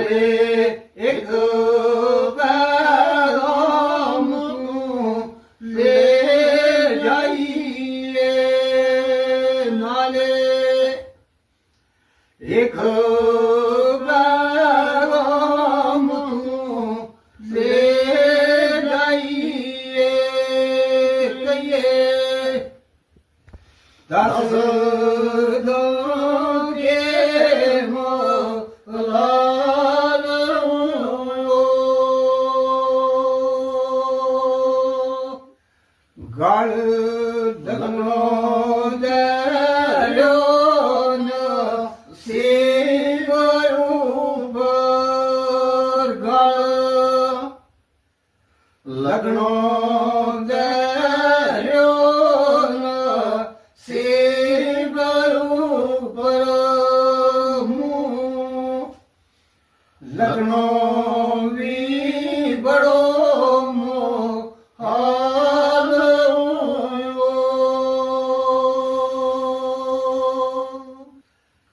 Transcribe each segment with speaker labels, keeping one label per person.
Speaker 1: ਨਾਲੇ ਇੱਕ ਪੈਗਾਮ ਤੂੰ ਲੈ ਜਾਈਏ, ਨਾਲੇ ਇੱਕ ਪੈਗਾਮ ਤੂੰ ਲੈ ਜਾਈਏ, ਕਹੀਏ ਦੱਸ ਦੋਗੇ ਮਲਾਲ ਗਲ ਦਗਨੋਂ ਦਰਿਓਨ ਸਿਵਰ ਉਪਰ ਗਲ ਲਗਨੋਂ ਦਰਿਓਨ ਸਿਵਰ ਉਪਰ ਮੂੰਹ ਲਗਨੋਂ ਵੀ ਬੜੋ ਹਾਲ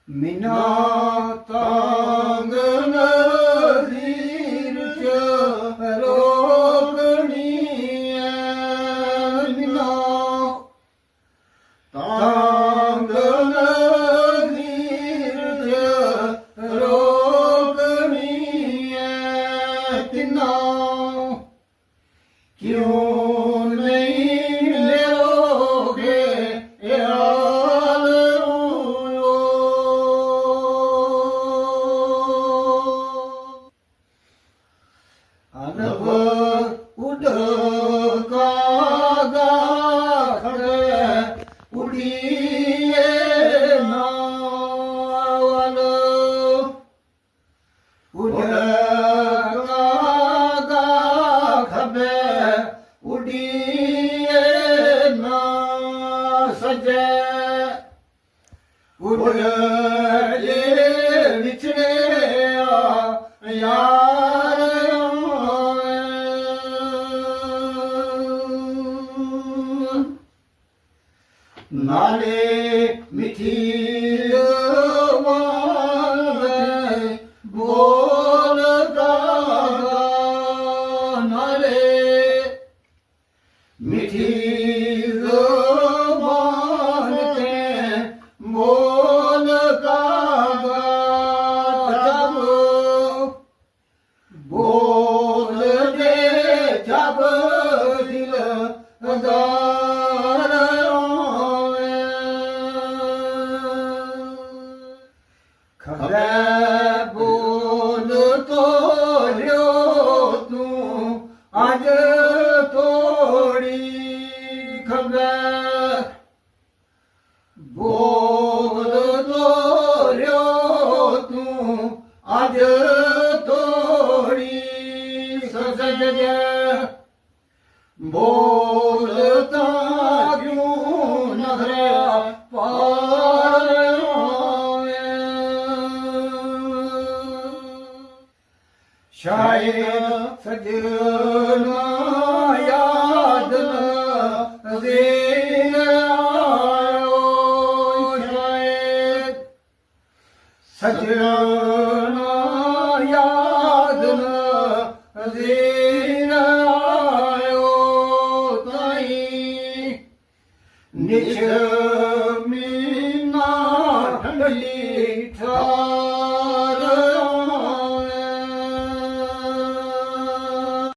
Speaker 1: ਮਿਨਾ ਤਾਂਗ ਨਜ਼ੀਰ ਚ ਰੋਕਣੀ ਐ, ਮਿਨਾ ਤਾਂਗ ਨਜ਼ੀਰ ਚ ਰੋਕਣੀ ਐ, ਤਿਨਾ ਕਿਉਂ ਨਹੀਂ ਲਿਓਗੇ ਇਹ ਹਾਲ ਅਨਬ ਉਡ ਕਾਗਾ ਖੜੇ ਉਡੀਏ ਨਾਵਲ ਉਡ ਕਾਗਾ ਖਬੇ ਉਡੀਏ ਨਾ ਸਜੇ ਉਡ ਜੇ ਵਿਛੜੇ ਯਾਰ ਨਾਲੇ ਮਿੱਠੀ ਜ਼ੁਬਾਨ ਬੋਲਦਾ ਨਾਲੇ ਮਿੱਠੀ ਜ਼ੁਬਾਨ ਤੇ ਬੋਲਦਾ ਜਬ ਬੋਲਦੇ ਜਬ ਦਿਲ ਦਾ ਖਬਰੇ ਬੋਲ ਤੋਰਿਓ ਤੂੰ ਅੱਜ ਤੋੜੀ, ਖਬਰੇ ਬੋਲ ਤੋਰਿਓ ਤੂੰ ਅੱਜ ਤੋੜੀ, ਸਜਦੇ ਬੋਲ ਤਾਂ ਕਿਉਂ ਨਖਰਿਆ ਪਾਰ ਸ਼ਾਇਦ ਸਜਣਾ ਯਾਦ ਨਜ਼ੀਰ ਆਇਓ, ਸ਼ਾਇਦ ਸਜਣਾ ਯਾਦ ਨਜ਼ੀਰ ਆਇਓ, ਤਾਈ ਨਿਛ ਮੀਨਾ ਠੰਡੀ